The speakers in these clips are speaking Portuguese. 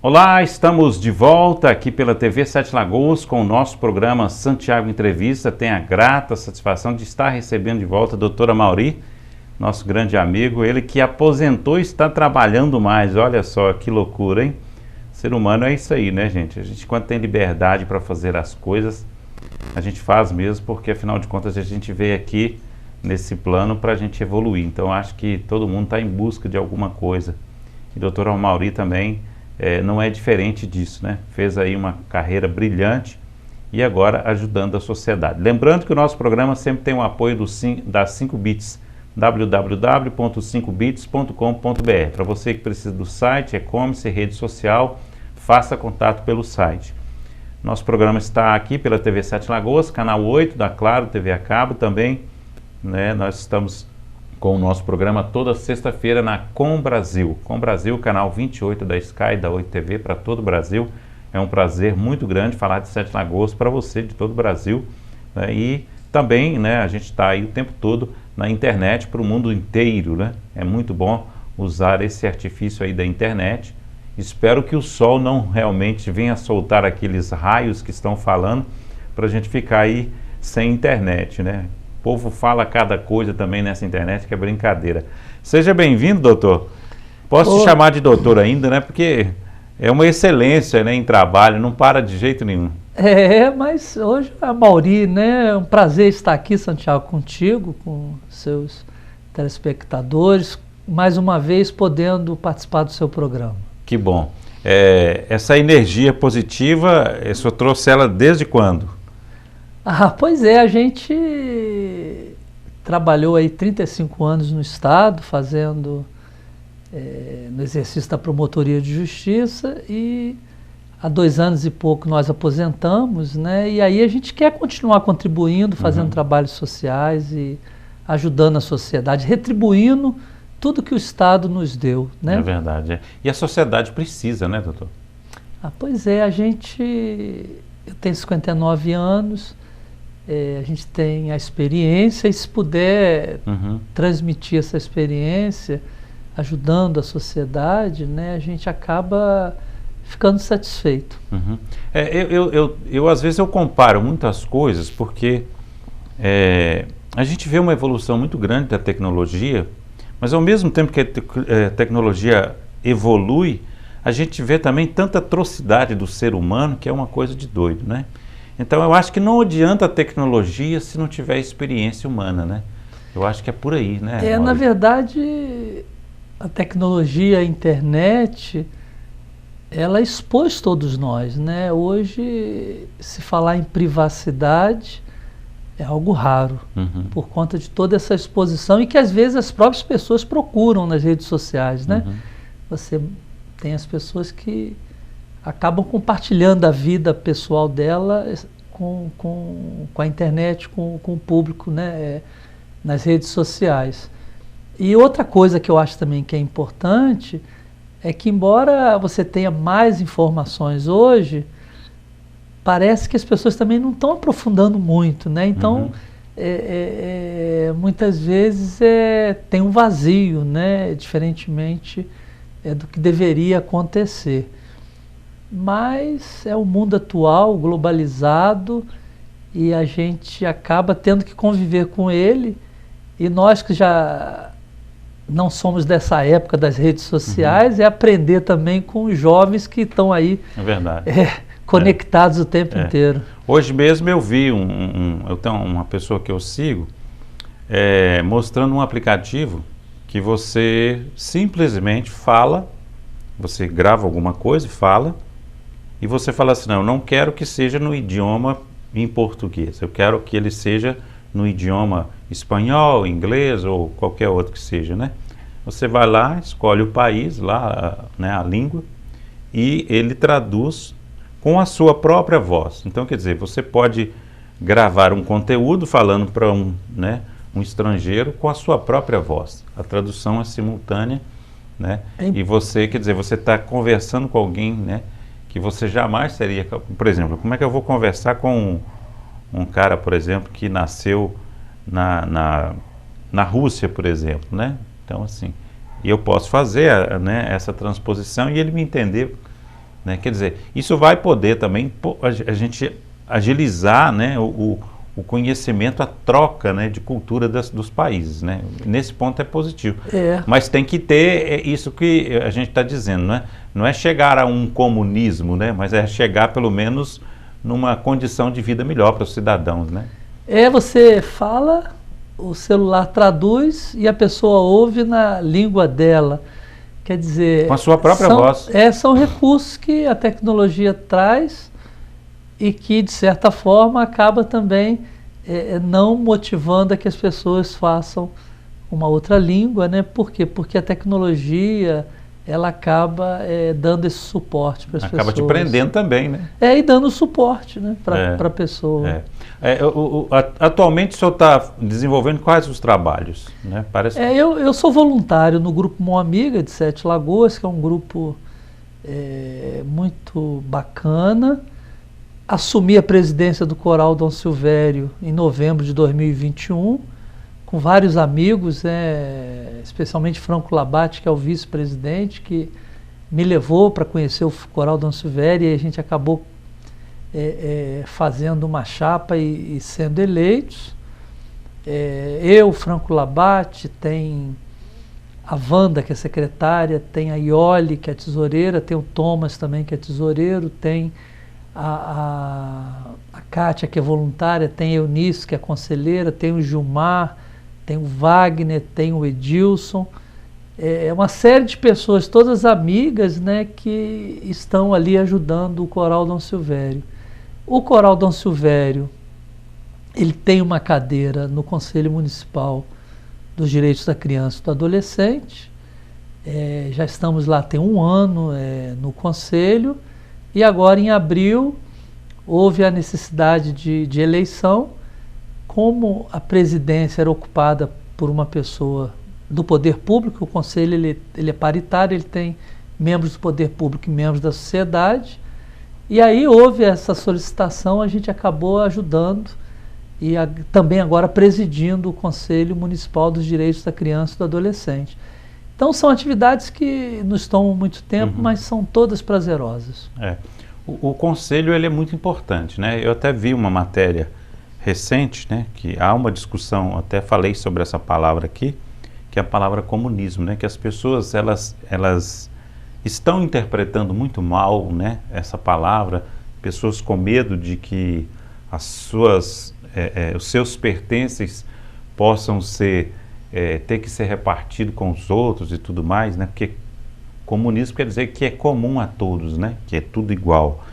Olá, estamos de volta aqui pela TV Sete Lagoas com o nosso programa Santiago Entrevista. Tenho a grata satisfação de estar recebendo de volta a doutora Amauri, nosso grande amigo, ele que aposentou e está trabalhando mais. Olha só que loucura, hein? Ser humano é isso aí, né, gente? A gente, quando tem liberdade para fazer as coisas, a gente faz mesmo, porque afinal de contas a gente veio aqui nesse plano para a gente evoluir. Então acho que todo mundo está em busca de alguma coisa. E doutora Amauri também não é diferente disso, né? Fez aí uma carreira brilhante e agora ajudando a sociedade. Lembrando que o nosso programa sempre tem o apoio das 5bits, www.5bits.com.br. Para você que precisa do site, e-commerce, rede social, faça contato pelo site. Nosso programa está aqui pela TV Sete Lagoas, canal 8 da Claro, TV a cabo também, né? Nós estamos com o nosso programa toda sexta-feira na Com Brasil. Com Brasil, canal 28 da Sky, da 8 TV para todo o Brasil. É um prazer muito grande falar de Sete Lagoas para você de todo o Brasil, né? E também, né, a gente está aí o tempo todo na internet para o mundo inteiro, né? É muito bom usar esse artifício aí da internet. Espero que o sol não realmente venha soltar aqueles raios que estão falando para a gente ficar aí sem internet, né? O povo fala cada coisa também nessa internet que é brincadeira. Seja bem-vindo, doutor. Posso te chamar de doutor ainda, né? Porque é uma excelência, né, em trabalho, não para de jeito nenhum. Mas hoje a Amauri, né? É um prazer estar aqui, Santiago, contigo, com seus telespectadores, mais uma vez podendo participar do seu programa. Que bom. Essa energia positiva, o senhor trouxe ela desde quando? Pois é, a gente trabalhou aí 35 anos no Estado, fazendo no exercício da promotoria de justiça, e há 2 anos e pouco nós aposentamos, né? E aí a gente quer continuar contribuindo, fazendo trabalhos sociais e ajudando a sociedade, retribuindo tudo que o Estado nos deu, né? É verdade. E a sociedade precisa, né, doutor? Pois é, eu tenho 59 anos, a gente tem a experiência, e se puder transmitir essa experiência, ajudando a sociedade, né, a gente acaba ficando satisfeito. Às vezes eu comparo muitas coisas, porque a gente vê uma evolução muito grande da tecnologia, mas ao mesmo tempo que a tecnologia evolui, a gente vê também tanta atrocidade do ser humano, que é uma coisa de doido, né? Então eu acho que não adianta a tecnologia se não tiver experiência humana, né? Eu acho que é por aí, né? Na verdade, a tecnologia, a internet, ela expôs todos nós, né? Hoje, se falar em privacidade, é algo raro, por conta de toda essa exposição e que às vezes as próprias pessoas procuram nas redes sociais, né? Você tem as pessoas que acabam compartilhando a vida pessoal dela com a internet, com o público, né? Nas redes sociais. E outra coisa que eu acho também que é importante é que, embora você tenha mais informações hoje, parece que as pessoas também não estão aprofundando muito, né? Então, muitas vezes tem um vazio, né? Diferentemente do que deveria acontecer. Mas é o mundo atual, globalizado, e a gente acaba tendo que conviver com ele, e nós que já não somos dessa época das redes sociais, é aprender também com os jovens que estão aí. É verdade. Conectados o tempo inteiro. Hoje mesmo eu vi eu tenho uma pessoa que eu sigo mostrando um aplicativo que você simplesmente fala, você grava alguma coisa e fala, e você fala assim: não, eu não quero que seja no idioma em português, eu quero que ele seja no idioma espanhol, inglês ou qualquer outro que seja, né? Você vai lá, escolhe o país, lá, né, a língua, e ele traduz com a sua própria voz. Então, quer dizer, você pode gravar um conteúdo falando para um estrangeiro com a sua própria voz. A tradução é simultânea, né? E você, quer dizer, você está conversando com alguém, né, que você jamais seria... Por exemplo, como é que eu vou conversar com um cara, por exemplo, que nasceu na Rússia, por exemplo, né? Então, assim, eu posso fazer essa transposição e ele me entender né? Quer dizer, isso vai poder também a gente agilizar, né, o conhecimento, a troca, né, de cultura dos países, né? Nesse ponto é positivo. Mas tem que ter isso que a gente está dizendo, né? Não é chegar a um comunismo, né? Mas é chegar pelo menos numa condição de vida melhor para os cidadãos, né? Você fala, o celular traduz e a pessoa ouve na língua dela. Quer dizer... Com a sua própria voz. São recursos que a tecnologia traz e que, de certa forma, acaba também não motivando a que as pessoas façam uma outra língua, né? Por quê? Porque a tecnologia, ela acaba dando esse suporte para as pessoas. Acaba te prendendo também, né? E dando suporte, né, para a pessoa. Atualmente o senhor está desenvolvendo quais os trabalhos? Né? Parece... eu sou voluntário no grupo Mão Amiga de Sete Lagoas, que é um grupo muito bacana. Assumi a presidência do Coral Dom Silvério em novembro de 2021, com vários amigos, especialmente Franco Labate, que é o vice-presidente, que me levou para conhecer o Coral Dom Silvério, e a gente acabou fazendo uma chapa e sendo eleitos. Eu, Franco Labate, tem a Wanda, que é secretária, tem a Iole, que é tesoureira, tem o Thomas também, que é tesoureiro, tem a Kátia, que é voluntária, tem a Eunice, que é conselheira, tem o Gilmar, tem o Wagner, tem o Edilson, uma série de pessoas, todas amigas, né, que estão ali ajudando o Coral Dom Silvério. O Coral Dom Silvério, ele tem uma cadeira no Conselho Municipal dos Direitos da Criança e do Adolescente, já estamos lá tem um ano no Conselho, e agora em abril houve a necessidade de eleição. Como a presidência era ocupada por uma pessoa do poder público, o conselho ele é paritário, ele tem membros do poder público e membros da sociedade, e aí houve essa solicitação, a gente acabou ajudando e também agora presidindo o Conselho Municipal dos Direitos da Criança e do Adolescente. Então são atividades que nos tomam muito tempo, mas são todas prazerosas. O conselho ele é muito importante, né? Eu até vi uma matéria recente, né, que há uma discussão, até falei sobre essa palavra aqui, que é a palavra comunismo, né, que as pessoas elas estão interpretando muito mal, né, essa palavra, pessoas com medo de que os seus pertences possam ter que ser repartido com os outros e tudo mais, né, porque comunismo quer dizer que é comum a todos, né, que é tudo igual.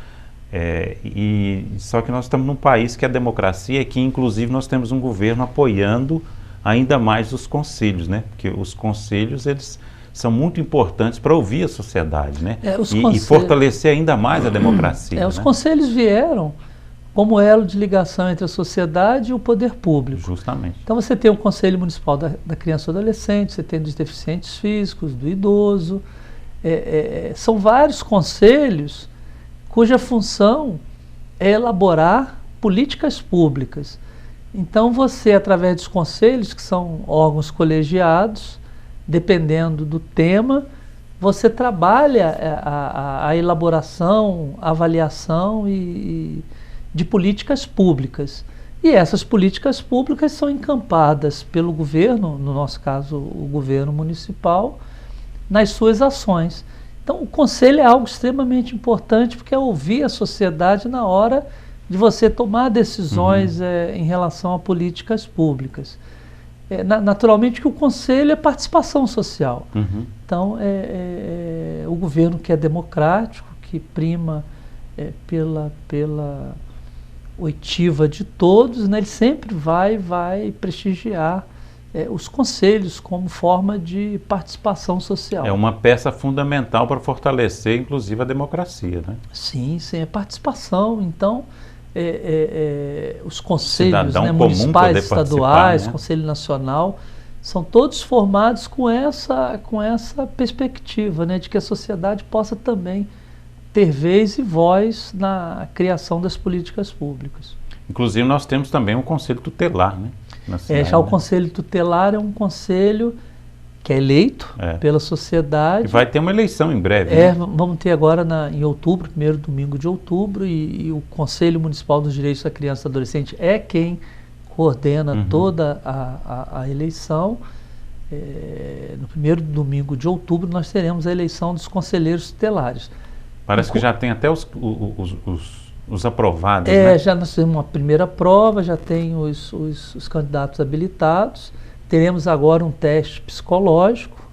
Só que nós estamos num país que é democracia e que inclusive nós temos um governo apoiando ainda mais os conselhos, né? Porque os conselhos eles são muito importantes para ouvir a sociedade, né? E fortalecer ainda mais a democracia. Os conselhos vieram como elo de ligação entre a sociedade e o poder público. Justamente. Então você tem o Conselho Municipal da Criança e do Adolescente, você tem dos deficientes físicos, do idoso, são vários conselhos cuja função é elaborar políticas públicas. Então você, através dos conselhos, que são órgãos colegiados, dependendo do tema, você trabalha a elaboração, a avaliação de políticas públicas. E essas políticas públicas são encampadas pelo governo, no nosso caso o governo municipal, nas suas ações. Então, o conselho é algo extremamente importante, porque é ouvir a sociedade na hora de você tomar decisões em relação a políticas públicas. Naturalmente que o conselho é participação social. Então, o governo que é democrático, que prima pela oitiva de todos, né, ele sempre vai prestigiar os conselhos como forma de participação social. É uma peça fundamental para fortalecer, inclusive, a democracia, né? Sim, é participação. Então, os conselhos, né, municipais, estaduais, né? Conselho Nacional, são todos formados com essa perspectiva, né, de que a sociedade possa também ter vez e voz na criação das políticas públicas. Inclusive, nós temos também um conselho tutelar, né? Já o Conselho Tutelar é um conselho que é eleito pela sociedade. E vai ter uma eleição em breve. Né? Vamos ter agora em outubro, primeiro domingo de outubro, e o Conselho Municipal dos Direitos da Criança e do Adolescente é quem coordena toda a eleição. No primeiro domingo de outubro nós teremos a eleição dos conselheiros tutelares. Parece que já tem até os aprovados, né? Já nós temos uma primeira prova, já tem os candidatos habilitados. Teremos agora um teste psicológico,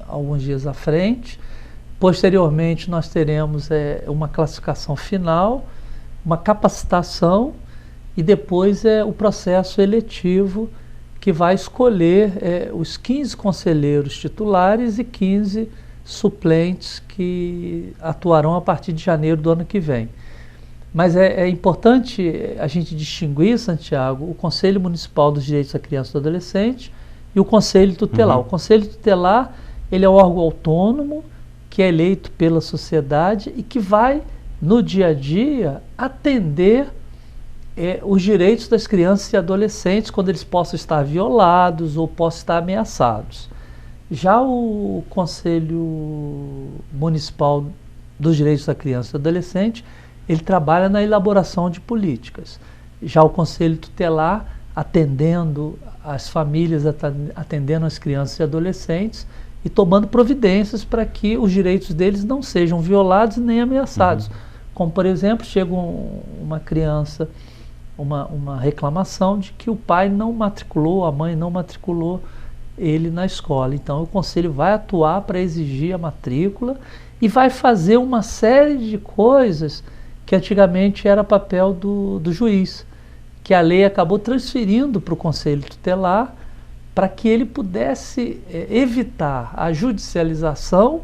alguns dias à frente. Posteriormente nós teremos uma classificação final, uma capacitação e depois o processo eletivo que vai escolher os 15 conselheiros titulares e 15 suplentes que atuarão a partir de janeiro do ano que vem. Mas é importante a gente distinguir, Santiago, o Conselho Municipal dos Direitos da Criança e do Adolescente e o Conselho Tutelar. O Conselho Tutelar, ele é um órgão autônomo que é eleito pela sociedade e que vai, no dia a dia, atender os direitos das crianças e adolescentes quando eles possam estar violados ou possam estar ameaçados. Já o Conselho Municipal dos Direitos da Criança e do Adolescente, ele trabalha na elaboração de políticas. Já o Conselho Tutelar, atendendo as famílias, atendendo as crianças e adolescentes e tomando providências para que os direitos deles não sejam violados nem ameaçados. Como, por exemplo, chega uma criança, uma reclamação de que o pai não matriculou, a mãe não matriculou ele na escola. Então o conselho vai atuar para exigir a matrícula e vai fazer uma série de coisas que antigamente era papel do juiz, que a lei acabou transferindo para o conselho tutelar para que ele pudesse evitar a judicialização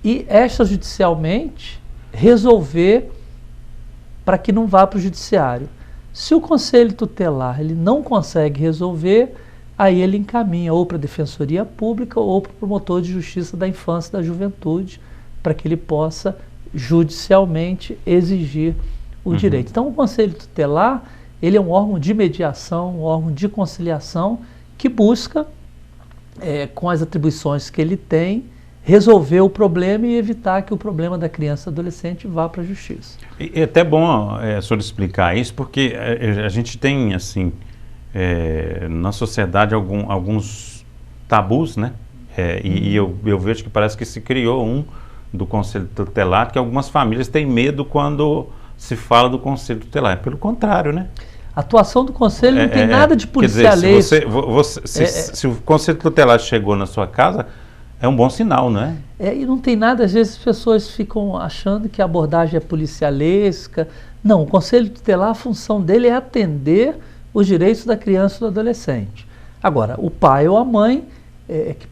e extrajudicialmente resolver para que não vá para o judiciário. Se o conselho tutelar ele não consegue resolver, aí ele encaminha ou para a Defensoria Pública ou para o promotor de justiça da infância e da juventude, para que ele possa judicialmente exigir o direito. Então o conselho tutelar, ele é um órgão de mediação, um órgão de conciliação que busca, com as atribuições que ele tem, resolver o problema e evitar que o problema da criança e adolescente vá para a justiça. É até bom o senhor explicar isso, porque a gente tem, assim, na sociedade alguns tabus, né? E eu vejo que parece que se criou do Conselho Tutelar, que algumas famílias têm medo quando se fala do Conselho Tutelar. Pelo contrário, né? A atuação do Conselho não tem nada de policialesco. Se o Conselho Tutelar chegou na sua casa, é um bom sinal, não é? E não tem nada, às vezes as pessoas ficam achando que a abordagem é policialesca. Não, o Conselho Tutelar, a função dele é atender os direitos da criança e do adolescente. Agora, o pai ou a mãe que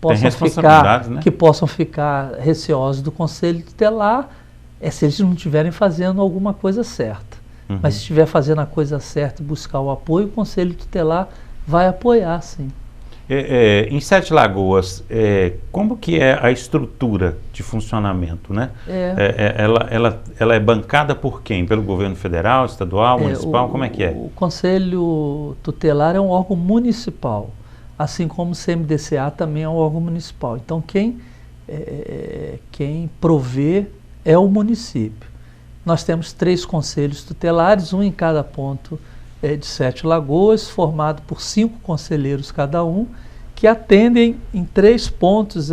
possam ficar receosos do Conselho Tutelar se eles não estiverem fazendo alguma coisa certa. Mas se estiver fazendo a coisa certa e buscar o apoio, o Conselho Tutelar vai apoiar, sim. Em Sete Lagoas, como que é a estrutura de funcionamento, né? Ela é bancada por quem? Pelo governo federal, estadual, municipal? Como é que é? O Conselho Tutelar é um órgão municipal, assim como o CMDCA também é um órgão municipal. Então quem provê é o município. Nós temos 3 conselhos tutelares, um em cada ponto de Sete Lagoas, formado por 5 conselheiros cada um, que atendem em 3 pontos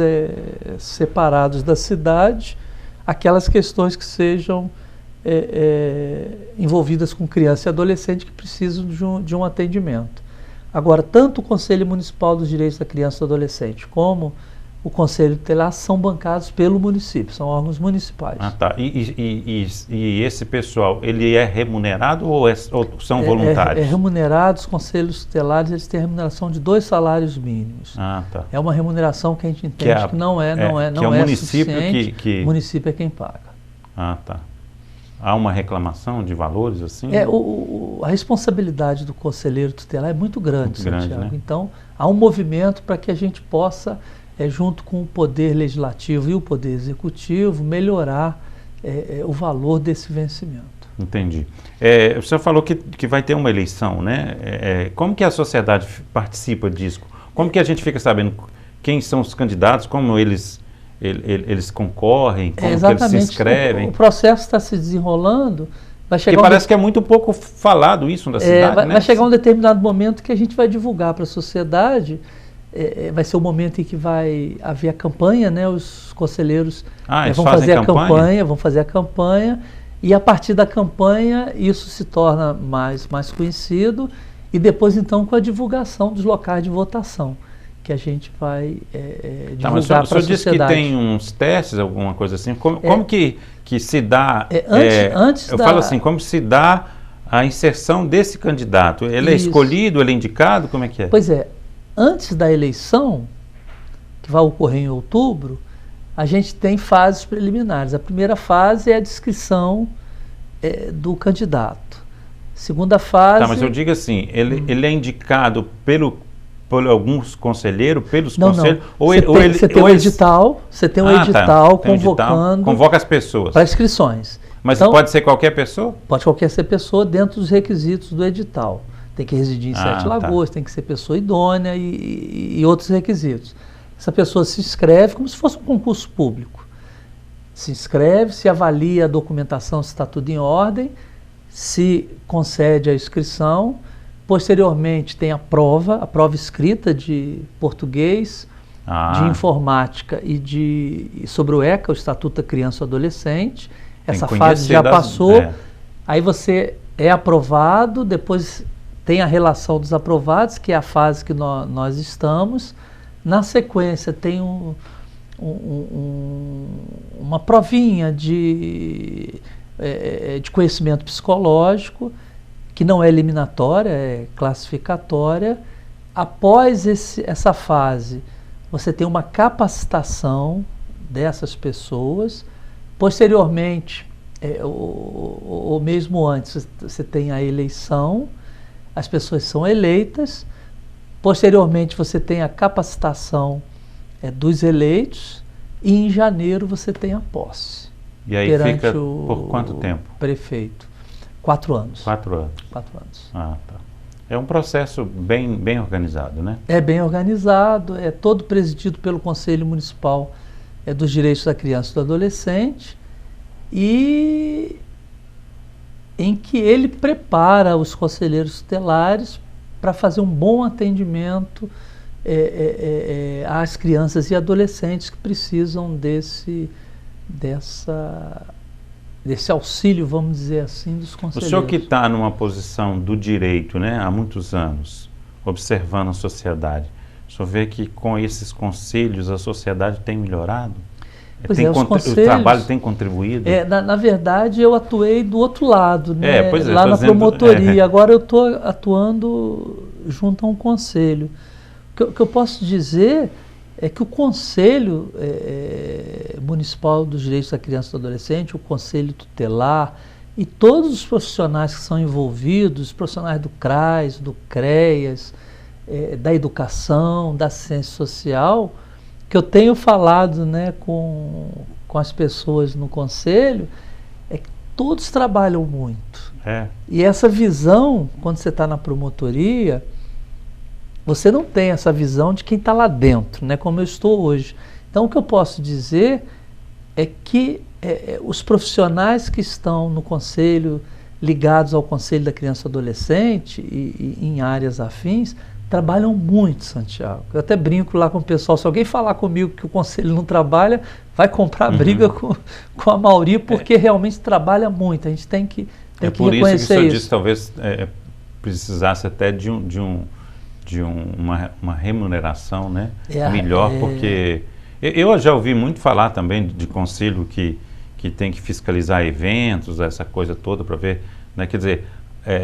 separados da cidade aquelas questões que sejam envolvidas com criança e adolescente que precisam de um atendimento. Agora, tanto o Conselho Municipal dos Direitos da Criança e do Adolescente como o Conselho Tutelar são bancados pelo município, são órgãos municipais. Ah, tá. E esse pessoal, ele é remunerado ou são voluntários? É remunerado. Os conselhos tutelares, eles têm a remuneração de 2 salários mínimos. Ah, tá. É uma remuneração que a gente entende que não é município suficiente. O município é quem paga. Ah, tá. Há uma reclamação de valores assim? A responsabilidade do conselheiro tutelar é muito grande, Santiago. Né? Então, há um movimento para que a gente possa, junto com o Poder Legislativo e o Poder Executivo, melhorar o valor desse vencimento. Entendi. O senhor falou que vai ter uma eleição, né? Como que a sociedade participa disso? Como que a gente fica sabendo quem são os candidatos, como eles concorrem, como que eles se inscrevem? O processo está se desenrolando. Vai chegar Porque parece que é muito pouco falado isso na cidade, né? Vai chegar um determinado momento que a gente vai divulgar para a sociedade. Vai ser o momento em que vai haver a campanha, né? Os conselheiros vão fazer a campanha, vão fazer a campanha, e a partir da campanha isso se torna mais conhecido, e depois então com a divulgação dos locais de votação, que a gente vai divulgar para a sociedade. O senhor disse que tem uns testes, alguma coisa assim, como que se dá, falo assim, como se dá a inserção desse candidato? Ele é escolhido, ele é indicado, como é que é? Pois é, antes da eleição, que vai ocorrer em outubro, a gente tem fases preliminares. A primeira fase é a descrição do candidato. Segunda fase... Tá, mas eu digo assim, ele é indicado por alguns conselheiros, pelos conselheiros? Você tem um edital, convocando... Convoca as pessoas. Para inscrições. Mas então, pode ser qualquer pessoa? Pode qualquer ser pessoa dentro dos requisitos do edital. Tem que residir em Sete Lagoas, tem que ser pessoa idônea e outros requisitos. Essa pessoa se inscreve como se fosse um concurso público. Se inscreve, se avalia a documentação, se está tudo em ordem, se concede a inscrição. Posteriormente tem a prova escrita de português, de informática e sobre o ECA, o Estatuto da Criança e Adolescente. Essa fase já passou, aí você é aprovado, depois tem a relação dos aprovados, que é a fase que nós estamos. Na sequência tem uma provinha de conhecimento psicológico, que não é eliminatória, é classificatória. Após essa fase, você tem uma capacitação dessas pessoas. Posteriormente, ou mesmo antes, você tem a eleição, as pessoas são eleitas. Posteriormente, você tem a capacitação dos eleitos, e em janeiro você tem a posse. E aí fica por quanto tempo? Prefeito. 4 anos. 4 anos. 4 anos. Ah, tá. É um processo bem organizado, né? É bem organizado, é todo presidido pelo Conselho Municipal dos Direitos da Criança e do Adolescente, e em que ele prepara os conselheiros tutelares para fazer um bom atendimento às crianças e adolescentes que precisam desse auxílio, vamos dizer assim, dos conselheiros. O senhor que está numa posição do direito, né, há muitos anos, observando a sociedade, o senhor vê que com esses conselhos a sociedade tem melhorado? O trabalho tem contribuído? Na verdade, eu atuei do outro lado, né? Lá na promotoria. Agora eu estou atuando junto a um conselho. O que eu posso dizer é que o Conselho Municipal dos Direitos da Criança e do Adolescente, o Conselho Tutelar e todos os profissionais que são envolvidos, os profissionais do CRAS, do CREAS, da educação, da ciência social, que eu tenho falado, né, com as pessoas no Conselho, é que todos trabalham muito. E essa visão, quando você está na promotoria, você não tem essa visão de quem está lá dentro, né, como eu estou hoje. Então, o que eu posso dizer é que os profissionais que estão no Conselho, ligados ao Conselho da Criança e Adolescente e em áreas afins, trabalham muito, Santiago. Eu até brinco lá com o pessoal, se alguém falar comigo que o Conselho não trabalha, vai comprar briga com a Mauri, porque realmente trabalha muito. A gente tem que reconhecer isso. É por isso que o senhor disse, talvez precisasse até de uma remuneração, né, melhor, porque eu já ouvi muito falar também de conselho que tem que fiscalizar eventos, essa coisa toda para ver, né, quer dizer,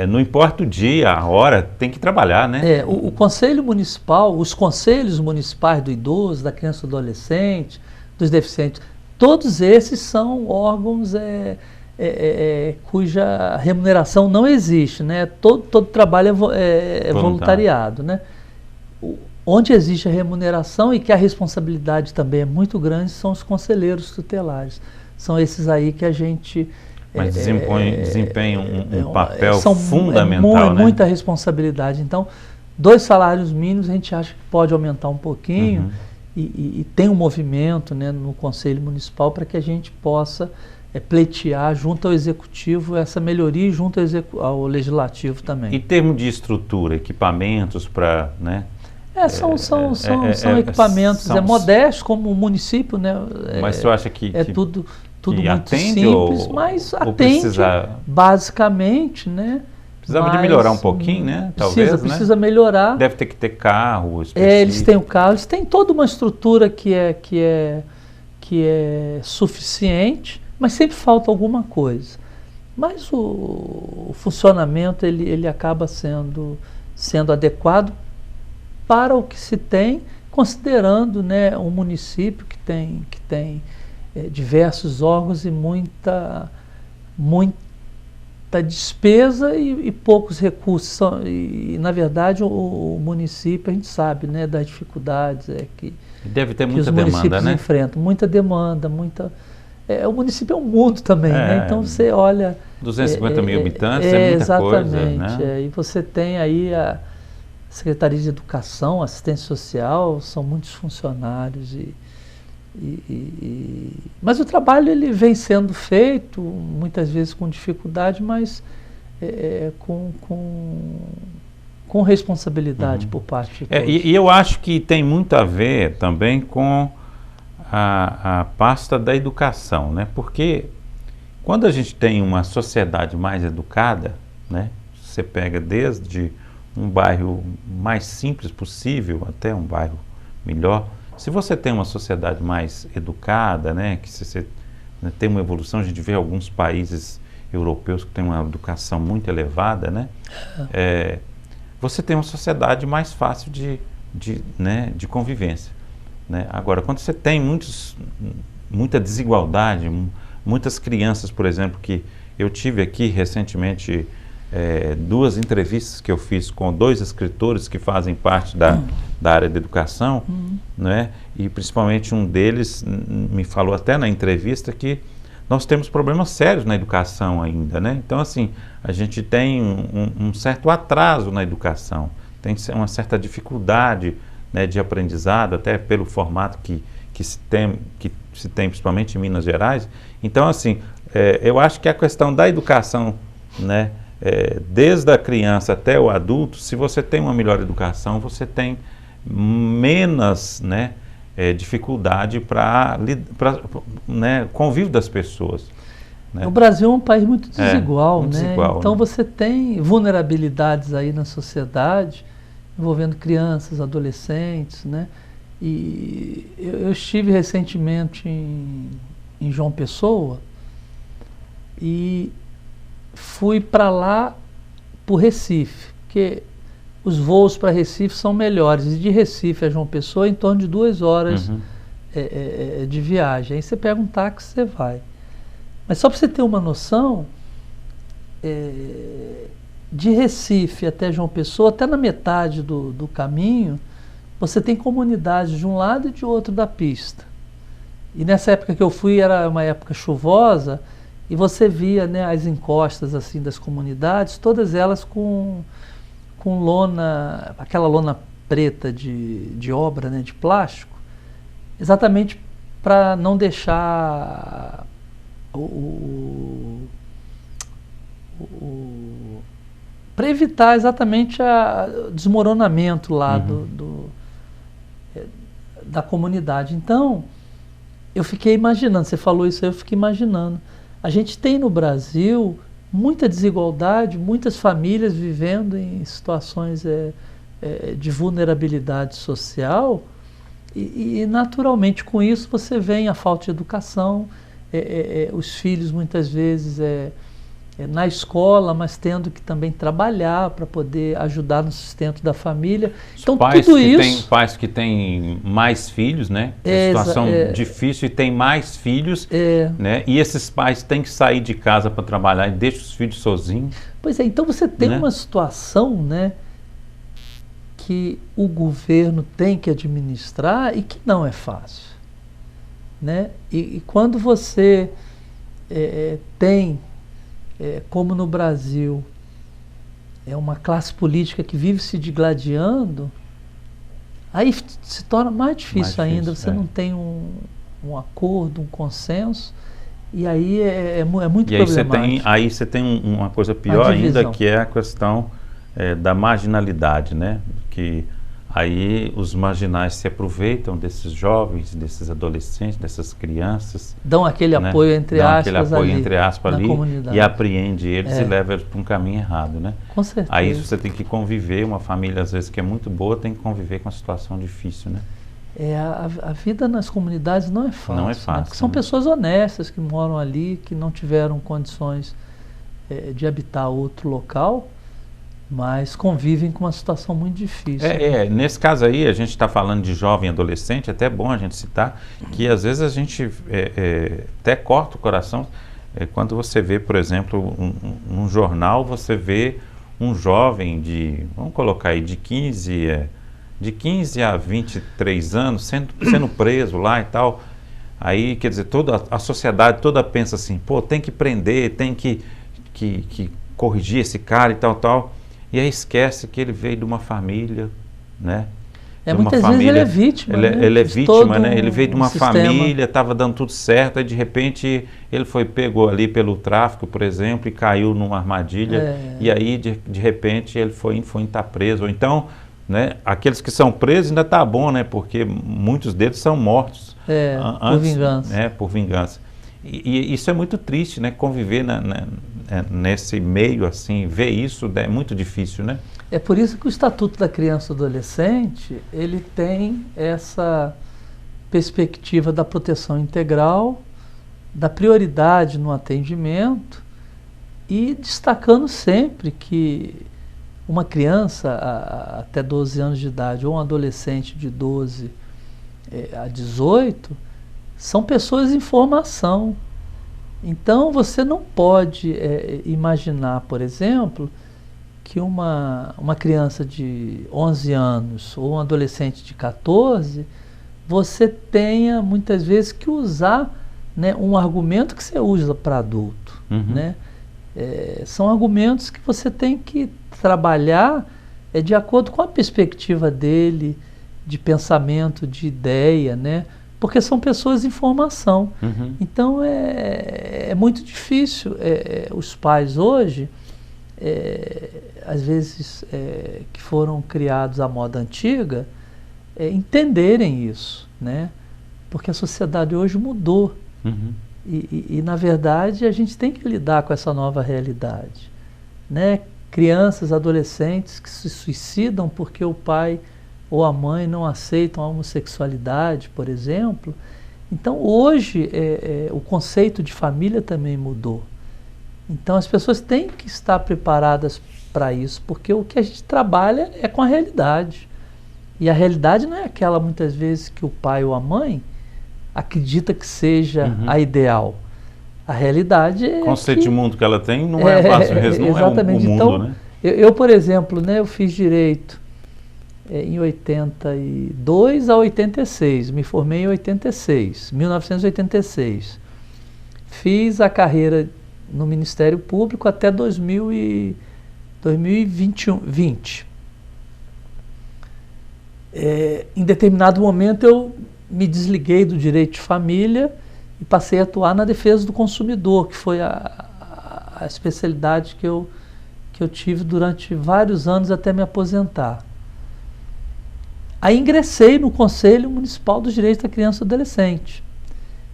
não importa o dia, a hora, tem que trabalhar, né? O Conselho Municipal, os Conselhos Municipais do Idoso, da Criança e do Adolescente, dos Deficientes, todos esses são órgãos cuja remuneração não existe, né? Todo trabalho é voluntariado, né? Onde existe a remuneração e que a responsabilidade também é muito grande são os conselheiros tutelares. São esses aí que a gente... Mas desempenham um papel fundamental, né? Muita responsabilidade. Então, 2 salários mínimos a gente acha que pode aumentar um pouquinho, Uhum. e tem um movimento, né, no Conselho Municipal para que a gente possa pleitear junto ao Executivo essa melhoria e junto ao Legislativo também. Em termos de estrutura, equipamentos para, né? São equipamentos modestos, como o município, né? Mas você acha que tudo que muito atende simples, mas atende basicamente, né? Precisava de melhorar um pouquinho, né? Talvez, precisa melhorar. Deve ter que ter carro específico. Eles têm o carro, eles têm toda uma estrutura que é suficiente, mas sempre falta alguma coisa. Mas o funcionamento ele acaba sendo adequado para o que se tem, considerando, né, um município que tem diversos órgãos e muita despesa e poucos recursos. E na verdade, o município, a gente sabe, né, das dificuldades que deve ter que muita os municípios demanda, né? enfrentam. Muita demanda, o município é um mundo também, né? Então você olha... 250 mil habitantes é muita coisa, né? Exatamente. E você tem aí a Secretaria de Educação, Assistência Social, são muitos funcionários. Mas o trabalho ele vem sendo feito, muitas vezes com dificuldade, mas com responsabilidade por parte de todos. E eu acho que tem muito a ver também com a pasta da educação, né? Porque quando a gente tem uma sociedade mais educada, né? Você pega desde um bairro mais simples possível até um bairro melhor. Se você tem uma sociedade mais educada, né? Que você tem uma evolução, a gente vê alguns países europeus que têm uma educação muito elevada, né? Você tem uma sociedade mais fácil de convivência, né? Agora, quando você tem muita desigualdade, muitas crianças, por exemplo, que eu tive aqui recentemente 2 entrevistas que eu fiz com 2 escritores que fazem parte da área da educação, né? E principalmente um deles me falou até na entrevista que nós temos problemas sérios na educação ainda, né? Então, assim, a gente tem um certo atraso na educação, tem uma certa dificuldade, né, de aprendizado, até pelo formato que se tem principalmente em Minas Gerais. Então, assim, eu acho que a questão da educação, né, desde a criança até o adulto, se você tem uma melhor educação, você tem menos, né, dificuldade para né, convívio das pessoas. Né? O Brasil é um país muito desigual, muito né? desigual, então né? você tem vulnerabilidades aí na sociedade, envolvendo crianças, adolescentes, né? E eu estive recentemente em João Pessoa e fui para lá por Recife, porque os voos para Recife são melhores, e de Recife a João Pessoa em torno de 2 horas de viagem. Aí você pega um táxi, você vai. Mas só para você ter uma noção, de Recife até João Pessoa, até na metade do caminho, você tem comunidades de um lado e de outro da pista. E nessa época que eu fui, era uma época chuvosa, e você via, né, as encostas assim das comunidades, todas elas com lona, aquela lona preta de obra, né, de plástico, exatamente para não deixar para evitar exatamente o desmoronamento lá da comunidade. Então, eu fiquei imaginando, você falou isso aí, eu fiquei imaginando. A gente tem no Brasil muita desigualdade, muitas famílias vivendo em situações de vulnerabilidade social e naturalmente com isso você vê a falta de educação, os filhos muitas vezes na escola, mas tendo que também trabalhar para poder ajudar no sustento da família. Então tudo isso... Tem pais que têm mais filhos, né? Situação difícil e tem mais filhos, né? E esses pais têm que sair de casa para trabalhar e deixam os filhos sozinhos. Pois é, então você tem uma situação, né, que o governo tem que administrar e que não é fácil, né? E quando você tem... como no Brasil, é uma classe política que vive se digladiando, aí se torna mais difícil ainda, você não tem um acordo, um consenso, e aí é muito problemático. Aí você tem uma coisa pior ainda, que é a questão da marginalidade, né? Que aí os marginais se aproveitam desses jovens, desses adolescentes, dessas crianças. Dão aquele apoio, entre aspas, ali comunidade. E apreende eles e leva eles para um caminho errado, né? Com certeza. Aí você tem que conviver, uma família às vezes que é muito boa tem que conviver com uma situação difícil, né? A vida nas comunidades não é fácil. Não é fácil. Né? Porque são pessoas honestas que moram ali, que não tiveram condições de habitar outro local, mas convivem com uma situação muito difícil. Nesse caso aí, a gente está falando de jovem adolescente, até é bom a gente citar, que às vezes a gente até corta o coração quando você vê, por exemplo, um jornal, você vê um jovem vamos colocar aí, de 15 a 23 anos sendo preso lá e tal. Aí, quer dizer, toda a sociedade toda pensa assim, pô, tem que prender, tem que corrigir esse cara e tal. E aí esquece que ele veio de uma família, né? Muitas vezes ele é vítima. Ele é vítima, né? Ele veio de uma família, estava dando tudo certo, e de repente ele pegou ali pelo tráfico, por exemplo, e caiu numa armadilha, e aí de repente ele foi estar preso. Ou então, né, aqueles que são presos ainda tá bom, né? Porque muitos deles são mortos por vingança. Por vingança. E isso é muito triste, né? Conviver nesse meio assim, ver isso é muito difícil, né? É por isso que o Estatuto da Criança e do Adolescente, ele tem essa perspectiva da proteção integral, da prioridade no atendimento e destacando sempre que uma criança até 12 anos de idade ou um adolescente de 12 a 18 são pessoas em formação. Então você não pode imaginar, por exemplo, que uma criança de 11 anos ou um adolescente de 14, você tenha muitas vezes que usar, né, um argumento que você usa para adulto. Né? São argumentos que você tem que trabalhar de acordo com a perspectiva dele, de pensamento, de ideia, né? Porque são pessoas em formação. Então é muito difícil. Os pais hoje, às vezes que foram criados à moda antiga, entenderem isso, né? Porque a sociedade hoje mudou. E na verdade a gente tem que lidar com essa nova realidade, né? Crianças, adolescentes que se suicidam porque o pai ou a mãe não aceitam a homossexualidade, por exemplo. Então hoje o conceito de família também mudou. Então as pessoas têm que estar preparadas para isso, porque o que a gente trabalha é com a realidade. E a realidade não é aquela muitas vezes que o pai ou a mãe acredita que seja a ideal. A realidade é o conceito de mundo que ela tem não é às vezes não exatamente. É o mundo, então, né? Eu, por exemplo, né, eu fiz direito em 82 a 86, me formei em 1986. Fiz a carreira no Ministério Público até 2020. Em determinado momento eu me desliguei do direito de família e passei a atuar na defesa do consumidor, que foi a especialidade que eu tive durante vários anos até me aposentar. Aí ingressei no Conselho Municipal dos Direitos da Criança e do Adolescente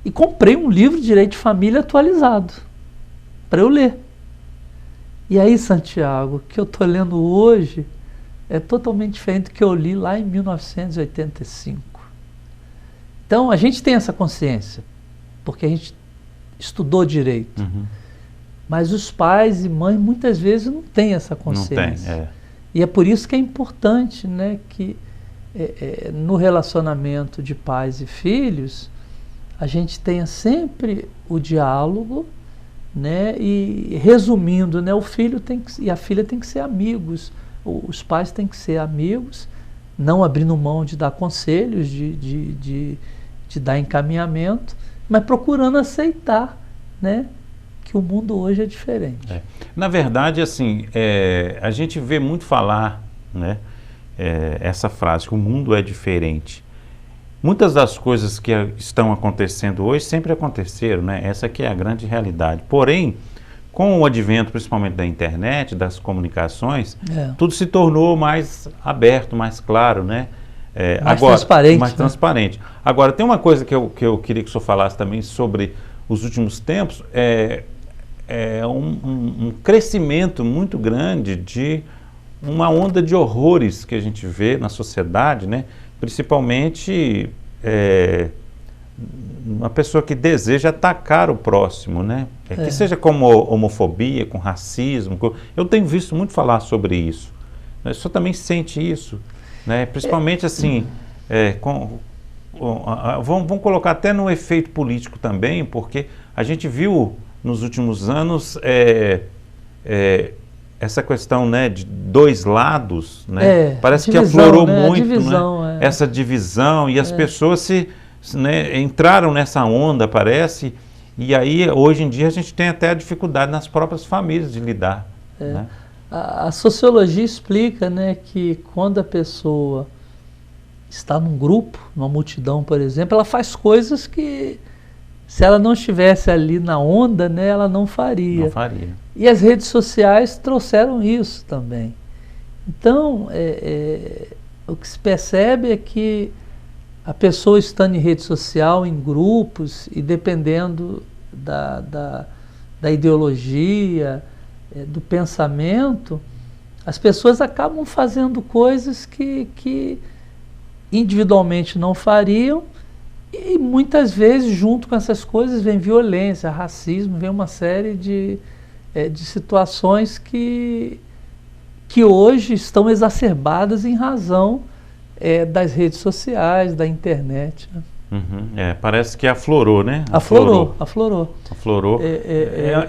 e comprei um livro de Direito de Família atualizado para eu ler. E aí, Santiago, o que eu estou lendo hoje é totalmente diferente do que eu li lá em 1985. Então, a gente tem essa consciência, porque a gente estudou direito. Mas os pais e mães muitas vezes não têm essa consciência. Não tem, E é por isso que é importante, né, que no relacionamento de pais e filhos, a gente tenha sempre o diálogo, né, e resumindo, né, o filho e a filha tem que ser amigos, os pais têm que ser amigos, não abrindo mão de dar conselhos, de dar encaminhamento, mas procurando aceitar, né, que o mundo hoje é diferente. Na verdade, assim, a gente vê muito falar, né, essa frase, que o mundo é diferente. Muitas das coisas que estão acontecendo hoje sempre aconteceram, né? Essa aqui é a grande realidade. Porém, com o advento principalmente da internet, das comunicações, tudo se tornou mais aberto, mais claro, né? Mais transparente. Mais transparente. Agora, tem uma coisa que eu queria que o senhor falasse também sobre os últimos tempos, um crescimento muito grande de uma onda de horrores que a gente vê na sociedade, né? Principalmente uma pessoa que deseja atacar o próximo, né? Que seja como homofobia, com racismo. Eu tenho visto muito falar sobre isso. O senhor também sente isso, né? Principalmente assim, vamos colocar até no efeito político também, porque a gente viu nos últimos anos essa questão, né, de dois lados, né? Parece divisão, que aflorou, né, muito, divisão, né? Essa divisão, e as pessoas entraram nessa onda, parece, e aí hoje em dia a gente tem até a dificuldade nas próprias famílias de lidar. Né? A sociologia explica, né, que quando a pessoa está num grupo, numa multidão, por exemplo, ela faz coisas que, se ela não estivesse ali na onda, né, ela não faria. Não faria. E as redes sociais trouxeram isso também. Então, o que se percebe é que a pessoa estando em rede social, em grupos, e dependendo da ideologia, do pensamento, as pessoas acabam fazendo coisas que individualmente não fariam, e muitas vezes, junto com essas coisas, vem violência, racismo, vem uma série de situações que hoje estão exacerbadas em razão das redes sociais, da internet. Né? Uhum. Parece que aflorou, né? Aflorou.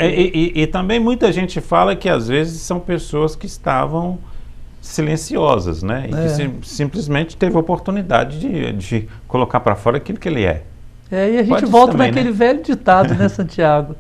E também muita gente fala que às vezes são pessoas que estavam silenciosas, né? E que simplesmente teve a oportunidade de colocar para fora aquilo que ele é. E a gente volta naquele velho ditado, né, Santiago?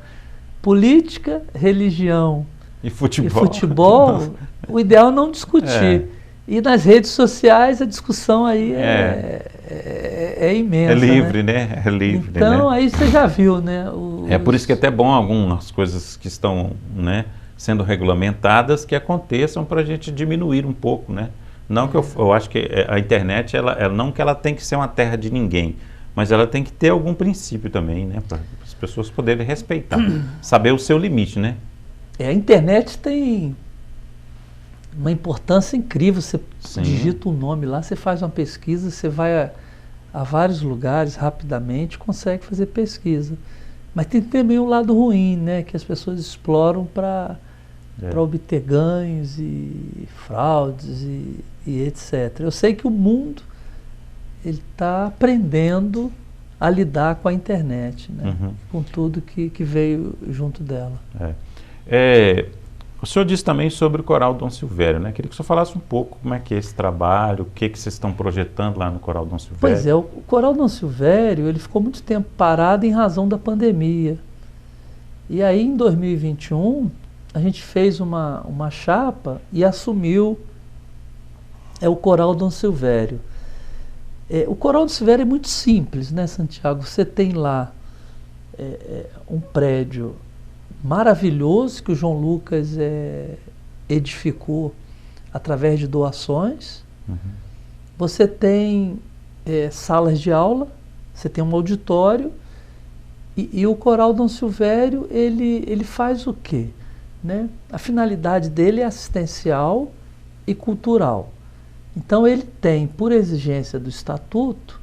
Política, religião e futebol, o ideal é não discutir. E nas redes sociais a discussão aí é imensa. É livre, né? É livre. Então, aí você já viu, né? É por isso que é até bom algumas coisas que estão, né, sendo regulamentadas que aconteçam para a gente diminuir um pouco, né? Não que eu acho que a internet, não que ela tem que ser uma terra de ninguém, mas ela tem que ter algum princípio também, né? Para as pessoas poderem respeitar, saber o seu limite, né? A internet tem uma importância incrível. Você digita um nome lá, você faz uma pesquisa, você vai a vários lugares rapidamente, consegue fazer pesquisa. Mas tem também o lado ruim, né? Que as pessoas exploram para obter ganhos e fraudes e etc. Eu sei que o mundo está aprendendo a lidar com a internet, né? Com tudo que veio junto dela. O senhor disse também sobre o Coral Dom Silvério, né? Queria que o senhor falasse um pouco como é que é esse trabalho, o que vocês estão projetando lá no Coral Dom Silvério. Pois é, o Coral Dom Silvério, ele ficou muito tempo parado em razão da pandemia. E aí, em 2021, a gente fez uma chapa e assumiu o Coral Dom Silvério. O Coral Dom Silvério é muito simples, né, Santiago? Você tem lá um prédio maravilhoso que o João Lucas edificou através de doações. Você tem salas de aula, você tem um auditório, e o Coral Dom Silvério, ele faz o quê? Né? A finalidade dele é assistencial e cultural. Então ele tem, por exigência do estatuto,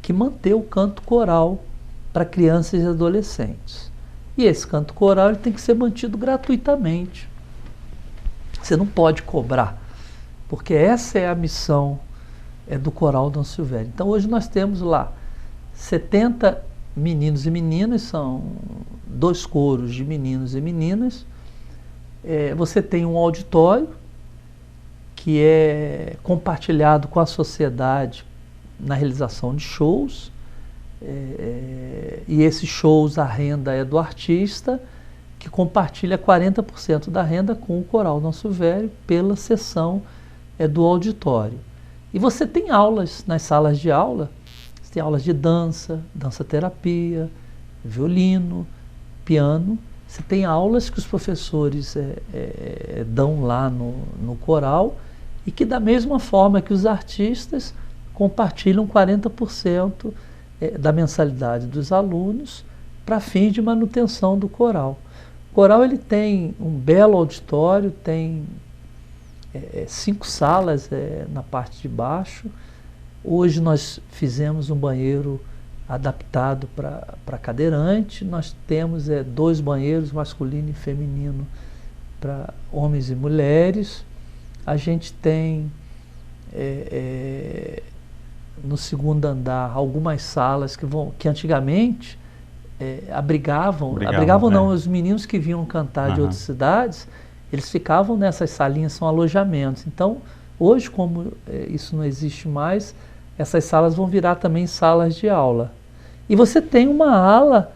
que manter o canto coral para crianças e adolescentes. E esse canto coral ele tem que ser mantido gratuitamente. Você não pode cobrar, porque essa é a missão do Coral Dom Silvério. Então hoje nós temos lá 70 meninos e meninas, são 2 coros de meninos e meninas. Você tem um auditório que é compartilhado com a sociedade na realização de shows. E esses shows, a renda é do artista, que compartilha 40% da renda com o Coral Nosso Velho pela sessão do auditório. E você tem aulas nas salas de aula, você tem aulas de dança, dança-terapia, violino, piano. Você tem aulas que os professores dão lá no coral e que, da mesma forma que os artistas, compartilham 40% da mensalidade dos alunos para fins de manutenção do coral. O coral ele tem um belo auditório, tem 5 salas na parte de baixo. Hoje nós fizemos um banheiro adaptado para cadeirante. Nós temos 2 banheiros, masculino e feminino, para homens e mulheres. A gente tem no segundo andar algumas salas que antigamente abrigavam não, os meninos que vinham cantar de outras cidades, eles ficavam nessas salinhas, são alojamentos. Então, hoje, como isso não existe mais, essas salas vão virar também salas de aula. E você tem uma ala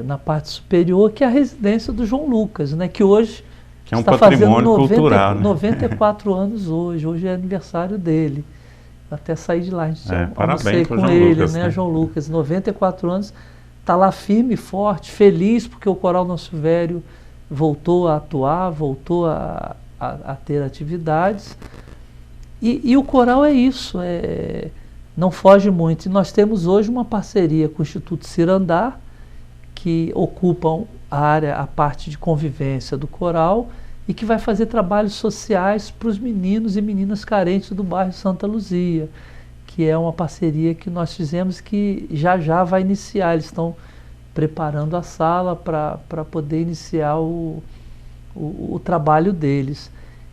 na parte superior, que é a residência do João Lucas, né, que hoje que é um está patrimônio fazendo cultural, 94 anos hoje é aniversário dele. Até sair de lá, a gente parabéns com João ele, Lucas, né? João Lucas, 94 anos, está lá firme e forte, feliz porque o Coral Nosso Velho voltou a atuar, voltou a ter atividades. E o coral é isso, não foge muito. E nós temos hoje uma parceria com o Instituto Cirandar, que ocupam a parte de convivência do coral e que vai fazer trabalhos sociais para os meninos e meninas carentes do bairro Santa Luzia, que é uma parceria que nós fizemos que já vai iniciar. Eles estão preparando a sala para poder iniciar o trabalho deles.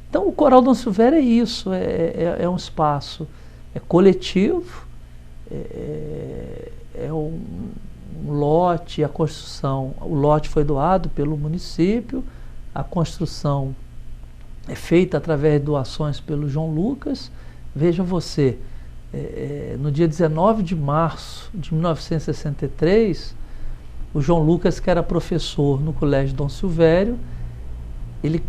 Então o Coral Nosso Velho é isso, é um espaço coletivo, um lote, a construção, o lote foi doado pelo município, a construção é feita através de doações pelo João Lucas. Veja você, no dia 19 de março de 1963, o João Lucas, que era professor no Colégio Dom Silvério, ele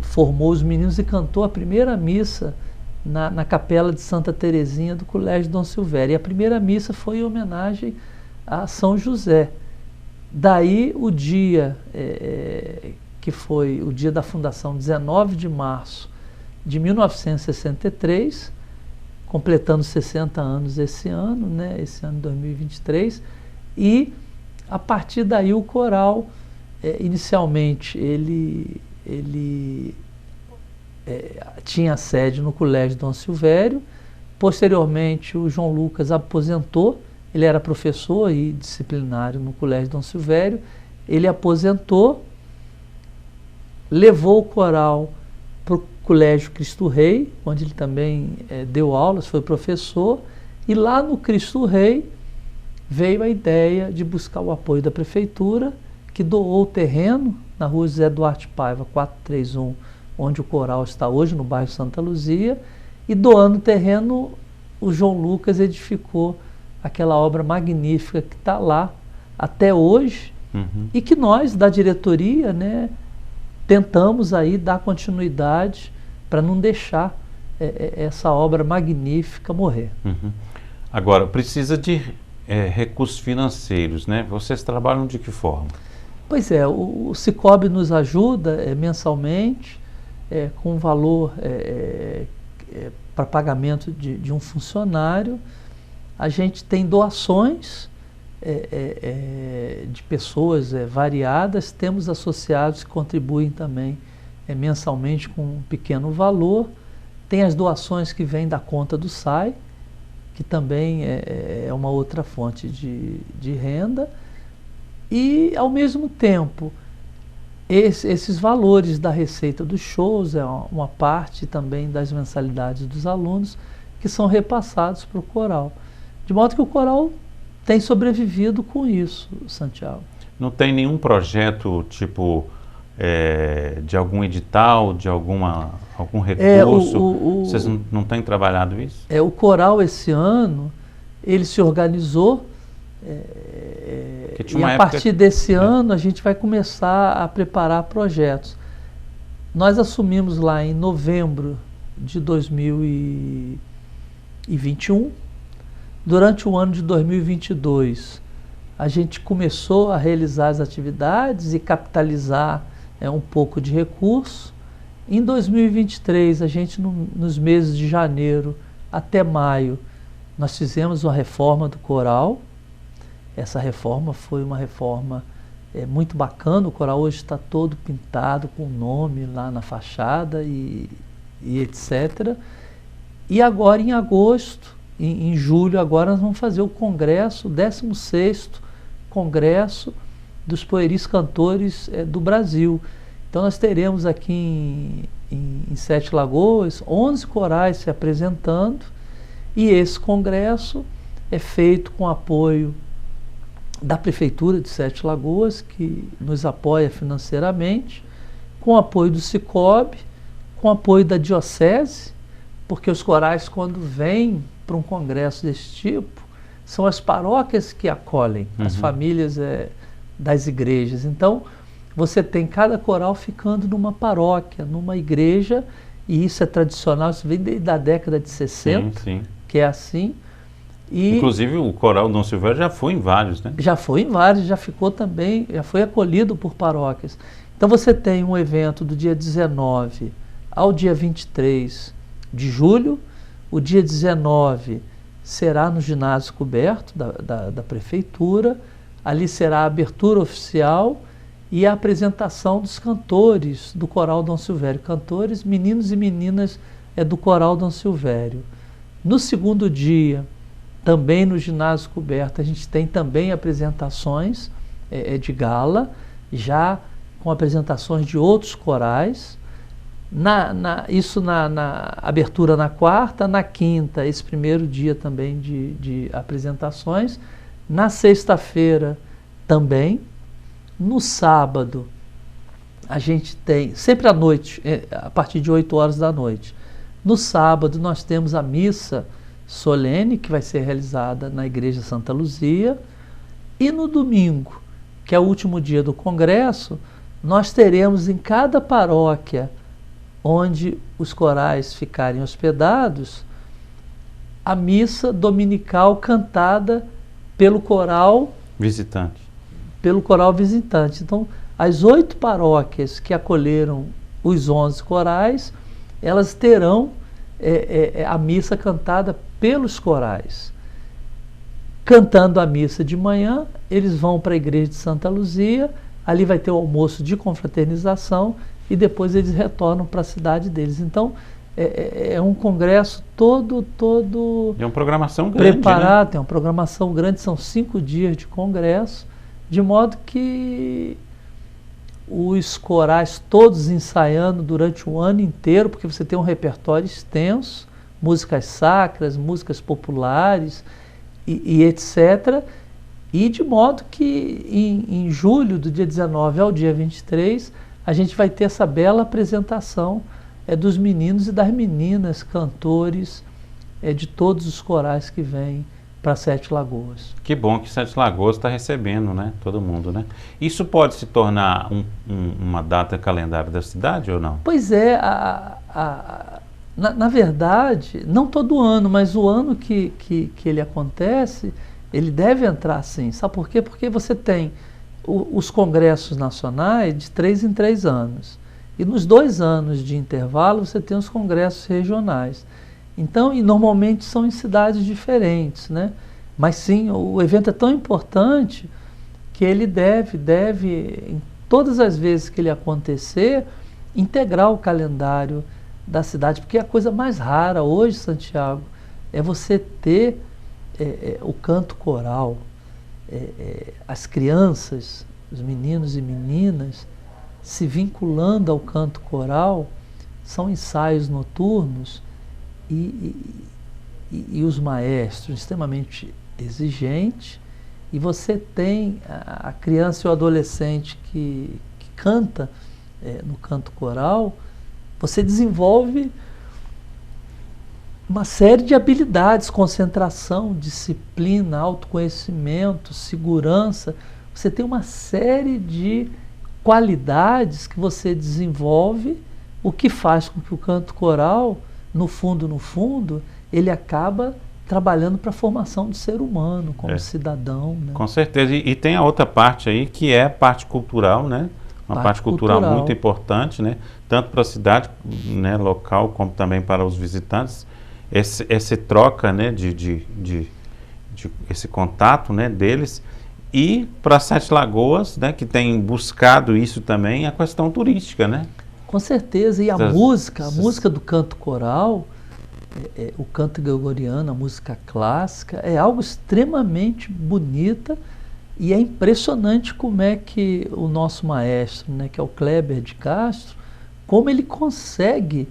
formou os meninos e cantou a primeira missa na capela de Santa Terezinha do Colégio Dom Silvério. E a primeira missa foi em homenagem a São José. Daí o dia que foi o dia da fundação, 19 de março de 1963, completando 60 anos esse ano, né, esse ano 2023, e a partir daí o coral, inicialmente, ele tinha sede no Colégio Dom Silvério. Posteriormente o João Lucas aposentou, ele era professor e disciplinário no Colégio Dom Silvério, ele aposentou, levou o coral para o Colégio Cristo Rei, onde ele também deu aulas, foi professor, e lá no Cristo Rei veio a ideia de buscar o apoio da prefeitura, que doou o terreno na rua José Duarte Paiva, 431, onde o coral está hoje, no bairro Santa Luzia, e doando o terreno, o João Lucas edificou aquela obra magnífica que está lá até hoje, e que nós, da diretoria, né, tentamos aí dar continuidade para não deixar essa obra magnífica morrer. Agora, precisa de recursos financeiros, né? Vocês trabalham de que forma? Pois é, o Cicobi nos ajuda mensalmente com um valor para pagamento de um funcionário. A gente tem doações de pessoas variadas, temos associados que contribuem também mensalmente com um pequeno valor, tem as doações que vêm da conta do SAI, que também é uma outra fonte de renda, e ao mesmo tempo esses valores da receita dos shows é uma parte também das mensalidades dos alunos que são repassados para o coral, de modo que o coral tem sobrevivido com isso, Santiago. Não tem nenhum projeto tipo de algum edital, de algum recurso? Vocês não têm trabalhado isso? O coral esse ano, ele se organizou E a partir desse ano a gente vai começar a preparar projetos. Nós assumimos lá em novembro de 2021. Durante o ano de 2022, a gente começou a realizar as atividades e capitalizar um pouco de recurso. Em 2023, a gente, nos meses de janeiro até maio, nós fizemos uma reforma do coral. Essa reforma foi uma reforma muito bacana. O coral hoje está todo pintado com o nome lá na fachada e etc. E agora, em agosto, em julho, agora nós vamos fazer o congresso, o 16º Congresso dos Poeris Cantores do Brasil. Então nós teremos aqui em Sete Lagoas 11 corais se apresentando, e esse congresso é feito com apoio da Prefeitura de Sete Lagoas, que nos apoia financeiramente, com apoio do Sicob, com apoio da Diocese, porque os corais, quando vêm para um congresso desse tipo, são as paróquias que acolhem, as famílias das igrejas. Então, você tem cada coral ficando numa paróquia, numa igreja, e isso é tradicional, isso vem desde a década de 60, sim. Que é assim. E inclusive o coral Dom Silvério já foi em vários, né? Já foi em vários, já ficou também, já foi acolhido por paróquias. Então você tem um evento do dia 19 ao dia 23 de julho. O dia 19 será no ginásio coberto da prefeitura. Ali será a abertura oficial e a apresentação dos cantores do coral Dom Silvério. Cantores, meninos e meninas do coral Dom Silvério. No segundo dia, também no ginásio coberto, a gente tem também apresentações de gala, já com apresentações de outros corais. Isso na abertura na quarta, na quinta, esse primeiro dia também de apresentações. Na sexta-feira também. No sábado, a gente tem, sempre à noite, a partir de 8 horas da noite. No sábado, nós temos a missa solene, que vai ser realizada na Igreja Santa Luzia. E no domingo, que é o último dia do congresso, nós teremos em cada paróquia onde os corais ficarem hospedados, a missa dominical cantada pelo coral visitante. Então, as 8 paróquias que acolheram os 11 corais, elas terão a missa cantada pelos corais. Cantando a missa de manhã, eles vão para a igreja de Santa Luzia, ali vai ter o almoço de confraternização e depois eles retornam para a cidade deles. Então, é um congresso todo é uma programação grande, preparado, né? Tem uma programação grande, são 5 dias de congresso, de modo que os corais todos ensaiando durante o ano inteiro, porque você tem um repertório extenso, músicas sacras, músicas populares e etc. E de modo que em julho, do dia 19 ao dia 23, a gente vai ter essa bela apresentação dos meninos e das meninas, cantores de todos os corais que vêm para Sete Lagoas. Que bom que Sete Lagoas está recebendo, né? Todo mundo, né? Isso pode se tornar uma data calendário da cidade ou não? Pois é, na verdade, não todo ano, mas o ano que ele acontece, ele deve entrar sim. Sabe por quê? Porque você tem os congressos nacionais de 3 em 3 anos. E nos 2 anos de intervalo você tem os congressos regionais. Então, e normalmente são em cidades diferentes, né? Mas sim, o evento é tão importante que ele deve, em todas as vezes que ele acontecer, integrar o calendário da cidade, porque a coisa mais rara hoje, Santiago, é você ter o canto coral, as crianças, os meninos e meninas, se vinculando ao canto coral. São ensaios noturnos e os maestros extremamente exigentes, e você tem a criança e o adolescente que canta no canto coral. Você desenvolve uma série de habilidades, concentração, disciplina, autoconhecimento, segurança. você tem uma série de qualidades que você desenvolve, o que faz com que o canto coral, no fundo, ele acaba trabalhando para a formação do ser humano, como cidadão. Né? Com certeza. E tem a outra parte aí, que é a parte cultural, né? Uma parte cultural muito importante, né? Tanto para a cidade, né, local, como também para os visitantes. Esse troca, né, de esse contato, né, deles. E para Sete Lagoas, né, que tem buscado isso também, a questão turística, né? Com certeza. E a música do canto coral, o canto gregoriano, a música clássica, é algo extremamente bonita. E é impressionante como é que o nosso maestro, né, que é o Kleber de Castro, como ele consegue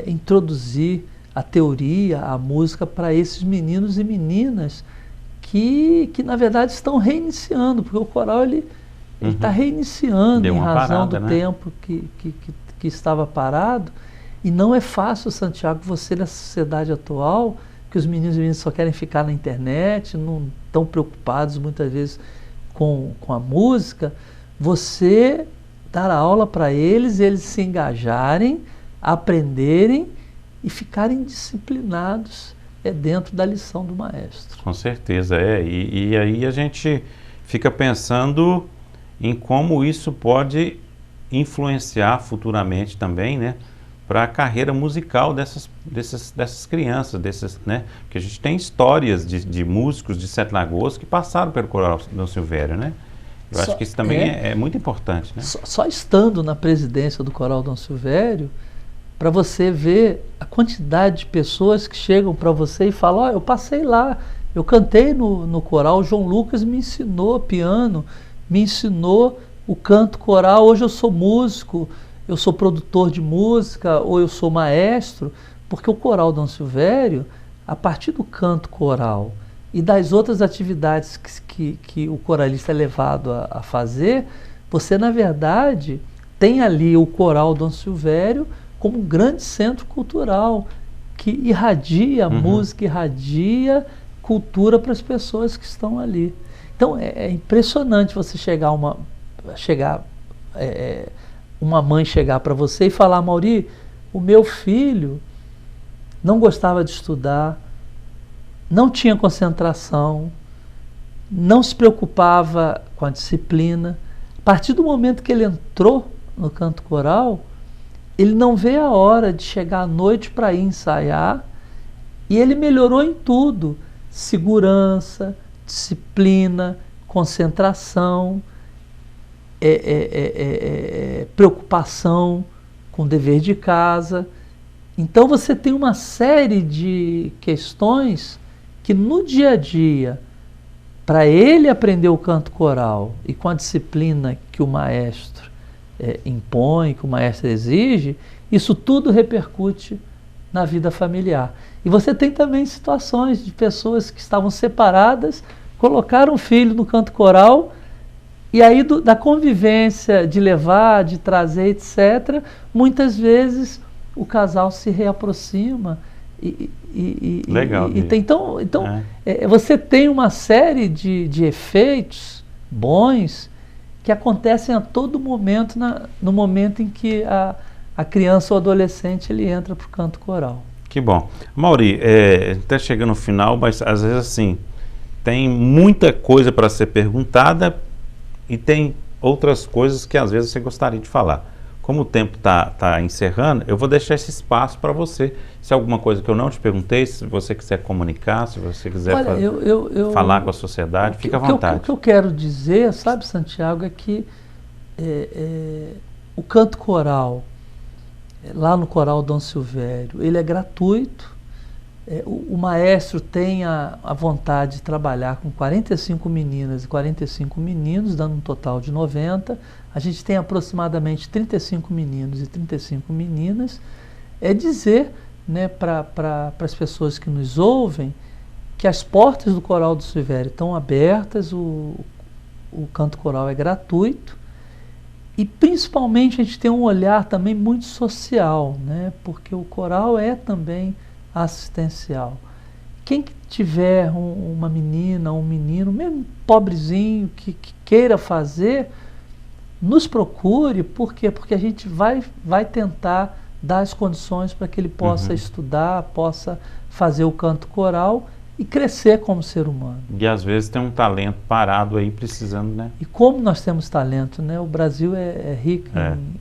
introduzir a teoria, a música para esses meninos e meninas que na verdade estão reiniciando, porque o coral ele está reiniciando em razão do tempo que estava parado. E não é fácil, Santiago, você na sociedade atual, que os meninos e meninas só querem ficar na internet, não estão preocupados muitas vezes com a música, você dar aula para eles se engajarem, aprenderem e ficarem disciplinados dentro da lição do maestro. Com certeza, e aí a gente fica pensando em como isso pode influenciar futuramente também, né, para a carreira musical dessas crianças, né? Porque a gente tem histórias de músicos de Sete Lagoas que passaram pelo Coral Dom Silvério, né? Eu acho que isso também é muito importante, né? Só estando na presidência do Coral Dom Silvério, para você ver a quantidade de pessoas que chegam para você e falam: eu passei lá, eu cantei no coral, o João Lucas me ensinou piano, me ensinou o canto coral, hoje eu sou músico, eu sou produtor de música, ou eu sou maestro, porque o Coral Dom Silvério, a partir do canto coral e das outras atividades que o coralista é levado a fazer, você, na verdade, tem ali o Coral Dom Silvério como um grande centro cultural, que irradia música, irradia cultura para as pessoas que estão ali. Então, é impressionante você uma mãe chegar para você e falar: Mauri, o meu filho não gostava de estudar, não tinha concentração, não se preocupava com a disciplina. A partir do momento que ele entrou no canto coral, ele não vê a hora de chegar à noite para ir ensaiar, e ele melhorou em tudo: segurança, disciplina, concentração, preocupação com o dever de casa. Então você tem uma série de questões que no dia a dia, para ele aprender o canto coral e com a disciplina que o maestro impõe, que o maestro exige, isso tudo repercute na vida familiar. E você tem também situações de pessoas que estavam separadas, colocaram o filho no canto coral, e aí da convivência, de levar, de trazer, etc., muitas vezes o casal se reaproxima. Legal. Então você tem uma série de efeitos bons que acontecem a todo momento, no momento em que a criança ou adolescente ele entra para o canto coral. Que bom. Mauri, está chegando no final, mas às vezes assim, tem muita coisa para ser perguntada e tem outras coisas que às vezes você gostaria de falar. Como o tempo está encerrando, eu vou deixar esse espaço para você. Se alguma coisa que eu não te perguntei, se você quiser comunicar, se você quiser falar com a sociedade, fica à vontade. O que eu quero dizer, sabe, Santiago, é que o canto coral, lá no Coral Dom Silvério, ele é gratuito. O maestro tem a vontade de trabalhar com 45 meninas e 45 meninos, dando um total de 90. A gente tem aproximadamente 35 meninos e 35 meninas. É dizer, né, para as pessoas que nos ouvem que as portas do Coral do Silvério estão abertas, o canto coral é gratuito. E principalmente a gente tem um olhar também muito social, né, porque o coral é também assistencial, quem tiver uma menina, um menino, mesmo pobrezinho, que queira fazer, nos procure. Por quê? Porque a gente vai tentar dar as condições para que ele possa estudar, possa fazer o canto coral e crescer como ser humano. E às vezes tem um talento parado aí precisando, né? E como nós temos talento, né? O Brasil é rico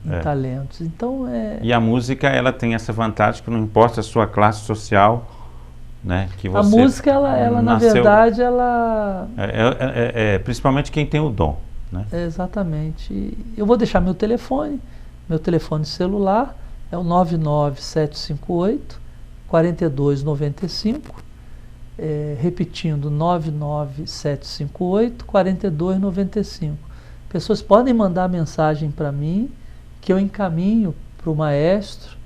em talentos. Então E a música, ela tem essa vantagem que não importa a sua classe social, né? Que você a música, ela na verdade, ela... principalmente quem tem o dom, né? Exatamente. Eu vou deixar meu telefone celular, é o 99758-4295, repetindo, 99758-4295. Pessoas podem mandar mensagem para mim, que eu encaminho para o maestro,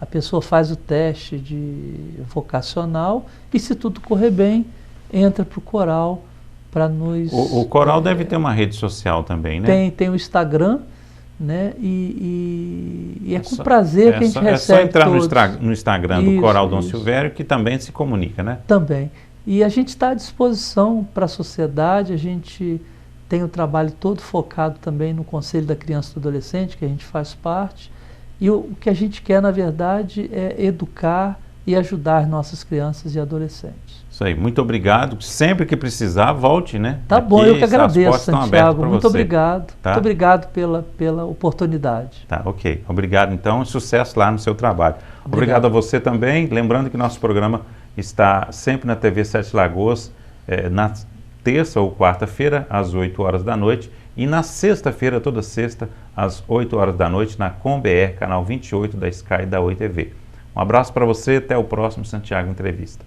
a pessoa faz o teste de vocacional e, se tudo correr bem, entra para o coral para nos... O coral deve ter uma rede social também, né? Tem o Instagram, né? E é com prazer que a gente recebe. É só entrar no Instagram do Coral Dom Silvério, que também se comunica, né? Também. E a gente está à disposição para a sociedade. A gente tem o trabalho todo focado também no Conselho da Criança e do Adolescente, que a gente faz parte. E o que a gente quer, na verdade, é educar e ajudar nossas crianças e adolescentes. Isso aí, muito obrigado. Sempre que precisar, volte, né? Tá bom, eu que agradeço, Santiago. Muito obrigado. Tá? Muito obrigado pela oportunidade. Tá, ok. Obrigado, então, e sucesso lá no seu trabalho. Obrigado a você também. Lembrando que nosso programa está sempre na TV Sete Lagoas, na terça ou quarta-feira, às 8 horas da noite, e na sexta-feira, toda sexta, às 8 horas da noite, na ComBR, canal 28 da Sky e da Oi TV. Um abraço para você, até o próximo Santiago Entrevista.